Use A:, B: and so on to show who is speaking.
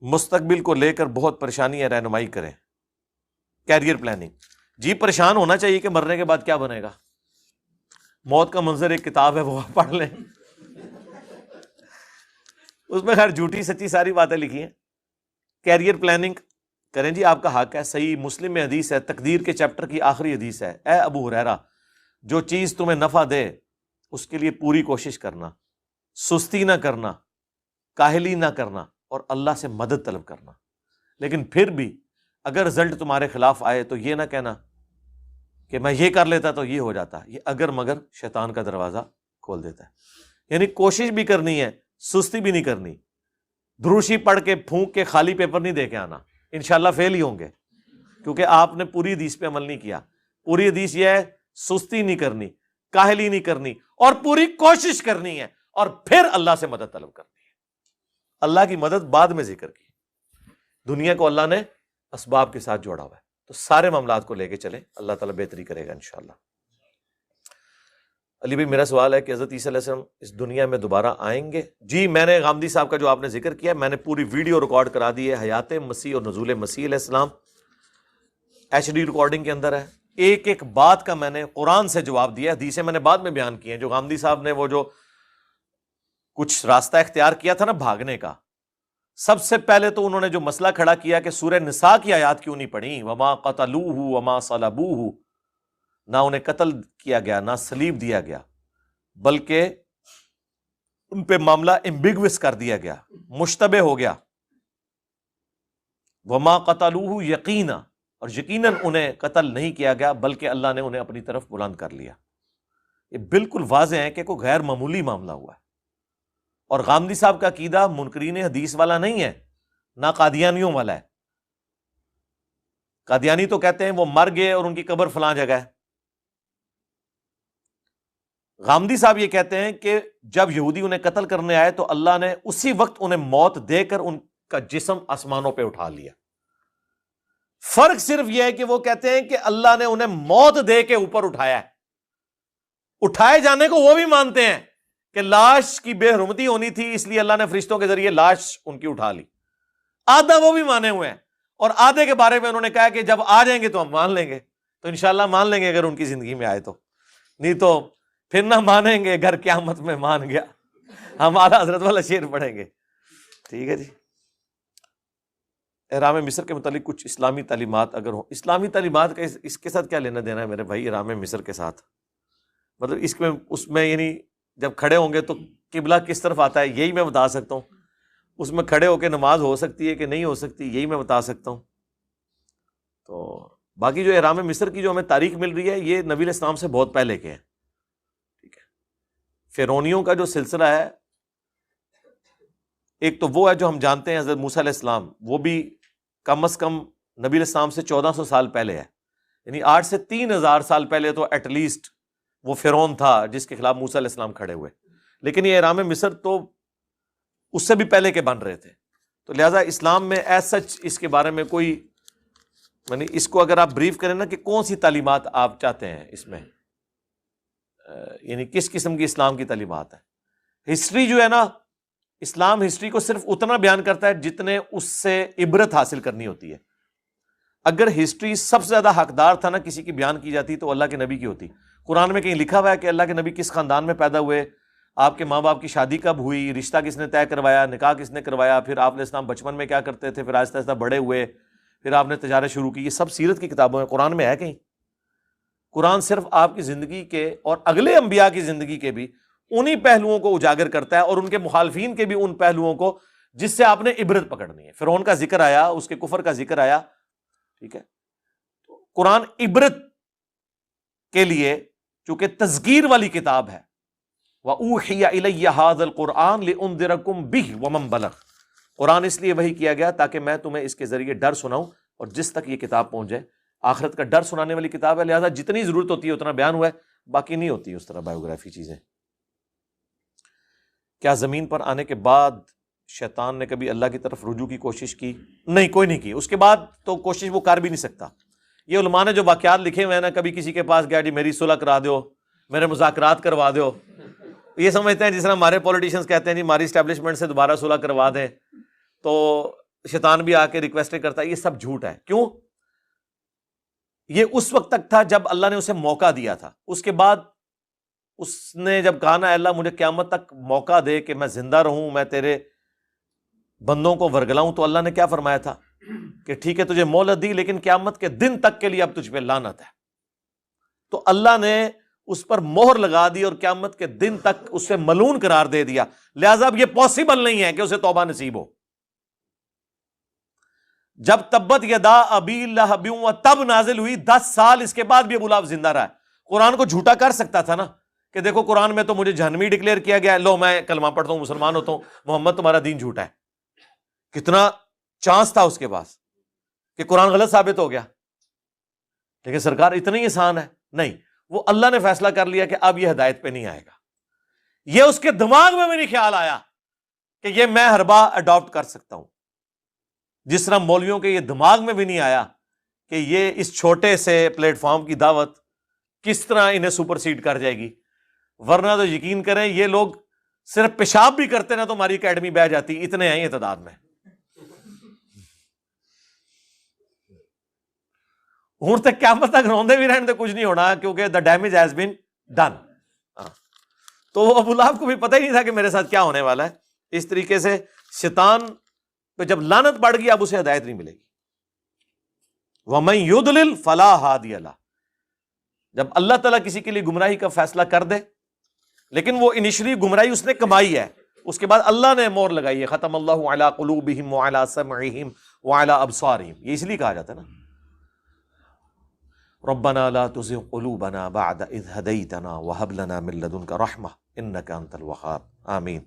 A: مستقبل کو لے کر بہت پریشانی ہے، رہنمائی کریں۔ کیریئر پلاننگ، جی پریشان ہونا چاہیے کہ مرنے کے بعد کیا بنے گا۔ موت کا منظر ایک کتاب ہے، وہ آپ پڑھ لیں، اس میں خیر جھوٹی سچی ساری باتیں لکھی ہیں۔ کیریئر پلاننگ کریں جی، آپ کا حق ہے۔ صحیح مسلم میں حدیث ہے، تقدیر کے چیپٹر کی آخری حدیث ہے، اے ابو ہریرہ جو چیز تمہیں نفع دے اس کے لیے پوری کوشش کرنا، سستی نہ کرنا، کاہلی نہ کرنا، اور اللہ سے مدد طلب کرنا۔ لیکن پھر بھی اگر رزلٹ تمہارے خلاف آئے تو یہ نہ کہنا کہ میں یہ کر لیتا تو یہ ہو جاتا۔ یہ اگر مگر شیطان کا دروازہ کھول دیتا ہے۔ یعنی کوشش بھی کرنی ہے، سستی بھی نہیں کرنی۔ دروشی پڑھ کے پھونک کے خالی پیپر نہیں دے کے آنا، انشاءاللہ فیل ہی ہوں گے، کیونکہ آپ نے پوری حدیث پہ عمل نہیں کیا۔ پوری حدیث یہ ہے، سستی نہیں کرنی، کاہلی نہیں کرنی، اور پوری کوشش کرنی ہے، اور پھر اللہ سے مدد طلب کرنی ہے۔ اللہ کی مدد بعد میں ذکر کی۔ دنیا کو اللہ نے اسباب کے ساتھ جوڑا ہوا ہے، تو سارے معاملات کو لے کے چلیں، اللہ تعالیٰ بہتری کرے گا انشاءاللہ۔ علی بھائی میرا سوال ہے کہ حضرت عیسیٰ علیہ السلام اس دنیا میں دوبارہ آئیں گے؟ جی میں نے غامدی صاحب کا جو آپ نے ذکر کیا، میں نے پوری ویڈیو ریکارڈ کرا دی ہے، حیات مسیح اور نزول مسیح علیہ السلام، ایچ ڈی ریکارڈنگ کے اندر ہے۔ ایک ایک بات کا میں نے قرآن سے جواب دیا، حدیثیں میں نے بعد میں بیان کی ہیں۔ جو غامدی صاحب نے وہ جو کچھ راستہ اختیار کیا تھا نا بھاگنے کا، سب سے پہلے تو انہوں نے جو مسئلہ کھڑا کیا کہ سورہ نساء کی آیات کیوں نہیں پڑھی، وما قتلوہ وما صلبوہ، نہ انہیں قتل کیا گیا نہ صلیب دیا گیا، بلکہ ان پہ معاملہ ایمبیگوس کر دیا گیا، مشتبہ ہو گیا۔ وما قتلوہ یقینا، اور یقیناً انہیں قتل نہیں کیا گیا بلکہ اللہ نے انہیں اپنی طرف بلند کر لیا۔ یہ بالکل واضح ہے کہ کوئی غیر معمولی معاملہ ہوا ہے۔ اور غامدی صاحب کا عقیدہ منکرین حدیث والا نہیں ہے، نہ قادیانیوں والا ہے۔ قادیانی تو کہتے ہیں وہ مر گئے اور ان کی قبر فلاں جگہ ہے۔ غامدی صاحب یہ کہتے ہیں کہ جب یہودی انہیں قتل کرنے آئے تو اللہ نے اسی وقت انہیں موت دے کر ان کا جسم آسمانوں پہ اٹھا لیا۔ فرق صرف یہ ہے کہ وہ کہتے ہیں کہ اللہ نے انہیں موت دے کے اوپر اٹھایا ہے۔ اٹھائے جانے کو وہ بھی مانتے ہیں کہ لاش کی بے حرمتی ہونی تھی، اس لیے اللہ نے فرشتوں کے ذریعے لاش ان کی اٹھا لی۔ آدھا وہ بھی مانے ہوئے ہیں، اور آدھے کے بارے میں انہوں نے کہا کہ جب آ جائیں گے تو ہم مان لیں گے۔ تو انشاءاللہ مان لیں گے اگر ان کی زندگی میں آئے تو، نہیں تو پھر نہ مانیں گے، گھر قیامت میں مان گیا۔ ہمارا حضرت والا شعر پڑھیں گے، ٹھیک ہے جی۔ احرام مصر کے متعلق کچھ اسلامی تعلیمات اگر ہوں۔ اسلامی تعلیمات کا اس کے ساتھ کیا لینا دینا ہے میرے بھائی؟ احرام مصر کے ساتھ مطلب اس میں یعنی جب کھڑے ہوں گے تو قبلہ کس طرف آتا ہے یہی میں بتا سکتا ہوں، اس میں کھڑے ہو کے نماز ہو سکتی ہے کہ نہیں ہو سکتی یہی میں بتا سکتا ہوں۔ تو باقی جو احرام مصر کی جو ہمیں تاریخ مل رہی ہے یہ نبی علیہ السلام سے بہت پہلے کے ہیں، ٹھیک ہے۔ فرعونیوں کا جو سلسلہ ہے، ایک تو وہ ہے جو ہم جانتے ہیں حضرت موسیٰ علیہ السلام، وہ بھی کم از کم نبی علیہ السلام سے 1400 سال پہلے ہے، یعنی 8 سے 3000 سال پہلے تو ایٹ لیسٹ وہ فرعون تھا جس کے خلاف موسیٰ علیہ السلام کھڑے ہوئے۔ لیکن یہ احرام مصر تو اس سے بھی پہلے کے بن رہے تھے، تو لہٰذا اسلام میں ایز سچ اس کے بارے میں کوئی یعنی اس کو اگر آپ بریف کریں نا کہ کون سی تعلیمات آپ چاہتے ہیں اس میں، یعنی کس قسم کی اسلام کی تعلیمات ہے۔ ہسٹری جو ہے نا، اسلام ہسٹری کو صرف اتنا بیان کرتا ہے جتنے اس سے عبرت حاصل کرنی ہوتی ہے۔ اگر ہسٹری سب سے زیادہ حقدار تھا نا کسی کی بیان کی جاتی تو اللہ کے نبی کی ہوتی۔ قرآن میں کہیں لکھا ہوا ہے کہ اللہ کے نبی کس خاندان میں پیدا ہوئے، آپ کے ماں باپ کی شادی کب ہوئی، رشتہ کس نے طے کروایا، نکاح کس نے کروایا، پھر آپ علیہ السلام بچپن میں کیا کرتے تھے، پھر آہستہ آہستہ بڑے ہوئے، پھر آپ نے تجارت شروع کی۔ یہ سب سیرت کی کتابوں میں، قرآن میں ہے کہیں؟ قرآن صرف آپ کی زندگی کے اور اگلے انبیاء کی زندگی کے بھی انہی پہلوؤں کو اجاگر کرتا ہے، اور ان کے مخالفین کے بھی ان پہلوؤں کو جس سے آپ نے عبرت پکڑنی ہے۔ فرعون کا ذکر آیا، اس کے کفر کا ذکر آیا، ٹھیک ہے۔ قرآن عبرت کے لیے چونکہ تذکیر والی کتاب ہے، وَأُوحِيَ إِلَيَّ هَذَا الْقُرْآنُ لِأُنذِرَكُم بِهِ وَمَن بَلَغَ۔ قرآن اس لیے وحی کیا گیا تاکہ میں تمہیں اس کے ذریعے ڈر سناؤں اور جس تک یہ کتاب پہنچ جائے۔ آخرت کا ڈر سنانے والی کتاب ہے، لہذا جتنی ضرورت ہوتی ہے اتنا بیان ہوا ہے، باقی نہیں ہوتی اس طرح بایوگرافی چیزیں۔ کیا زمین پر آنے کے بعد شیطان نے کبھی اللہ کی طرف رجوع کی کوشش کی؟ نہیں، کوئی نہیں کی۔ اس کے بعد تو کوشش وہ کر بھی نہیں سکتا۔ یہ علماء نے جو واقعات لکھے ہوئے ہیں نا، کبھی کسی کے پاس گیا جی میری صلح کرا دو، میرے مذاکرات کروا دو، یہ سمجھتے ہیں جس طرح ہمارے پولیٹیشنز کہتے ہیں جی ہماری اسٹیبلشمنٹ سے دوبارہ صلح کروا دیں، تو شیطان بھی آ کے ریکویسٹ کرتا ہے، یہ سب جھوٹ ہے. کیوں؟ یہ اس وقت تک تھا جب اللہ نے اسے موقع دیا تھا. اس کے بعد اس نے جب کہا نا اللہ مجھے قیامت تک موقع دے کہ میں زندہ رہوں، میں تیرے بندوں کو ورگلاؤں، تو اللہ نے کیا فرمایا تھا کہ ٹھیک ہے تجھے مہلت دی، لیکن قیامت کے دن تک کے لیے اب تجھ پہ لعنت ہے. تو اللہ نے اس پر مہر لگا دی اور قیامت کے دن تک اسے ملعون قرار دے دیا. لہذا اب یہ پاسبل نہیں ہے کہ اسے توبہ نصیب ہو. جب تبت یدا ابی لہب تب نازل ہوئی، 10 سال اس کے بعد بھی ابو لہب زندہ رہا. قرآن کو جھوٹا کر سکتا تھا نا کہ دیکھو قرآن میں تو مجھے جہنمی ڈکلیئر کیا گیا ہے، لو میں کلمہ پڑھتا ہوں مسلمان ہوتا ہوں، محمد تمہارا دین جھوٹا ہے. کتنا چانس تھا اس کے پاس کہ قرآن غلط ثابت ہو گیا. لیکن سرکار اتنا ہی آسان ہے نہیں، وہ اللہ نے فیصلہ کر لیا کہ اب یہ ہدایت پہ نہیں آئے گا. یہ اس کے دماغ میں بھی نہیں خیال آیا کہ یہ میں حربہ اڈاپٹ کر سکتا ہوں، جس طرح مولویوں کے یہ دماغ میں بھی نہیں آیا کہ یہ اس چھوٹے سے پلیٹ فارم کی دعوت کس طرح انہیں سپر سیڈ کر جائے گی. ورنہ تو یقین کریں یہ لوگ صرف پیشاب بھی کرتے نا تو ہماری اکیڈمی بہ جاتی، اتنے ہیں یہ تعداد میں. ہوں تک قیامت تک روندے بھی رہنے تو کچھ نہیں ہونا، کیونکہ the damage has been done. تو ابو لہب کو بھی پتہ ہی نہیں تھا کہ میرے ساتھ کیا ہونے والا ہے. اس طریقے سے شیطان پہ جب لعنت پڑ گئی اب اسے ہدایت نہیں ملے گی. وَمَن يُضْلِلْ فَلَا هَادِيَ لَهُ. جب اللہ تعالیٰ کسی کے لیے گمراہی کا فیصلہ کر دے، لیکن وہ انیشلی گمراہی اس نے کمائی ہے، اس کے بعد اللہ نے مور لگائی ہے، ختم اللہ علی قلوبہم وعلی سمعہم وعلی ابصارہم. یہ اس لیے کہا جاتا ہے نا ربنا لا تزغ قلوبنا بعد اذ ہدیتنا وہب لنا من لدنک رحمہ انک انت الوہاب. آمین.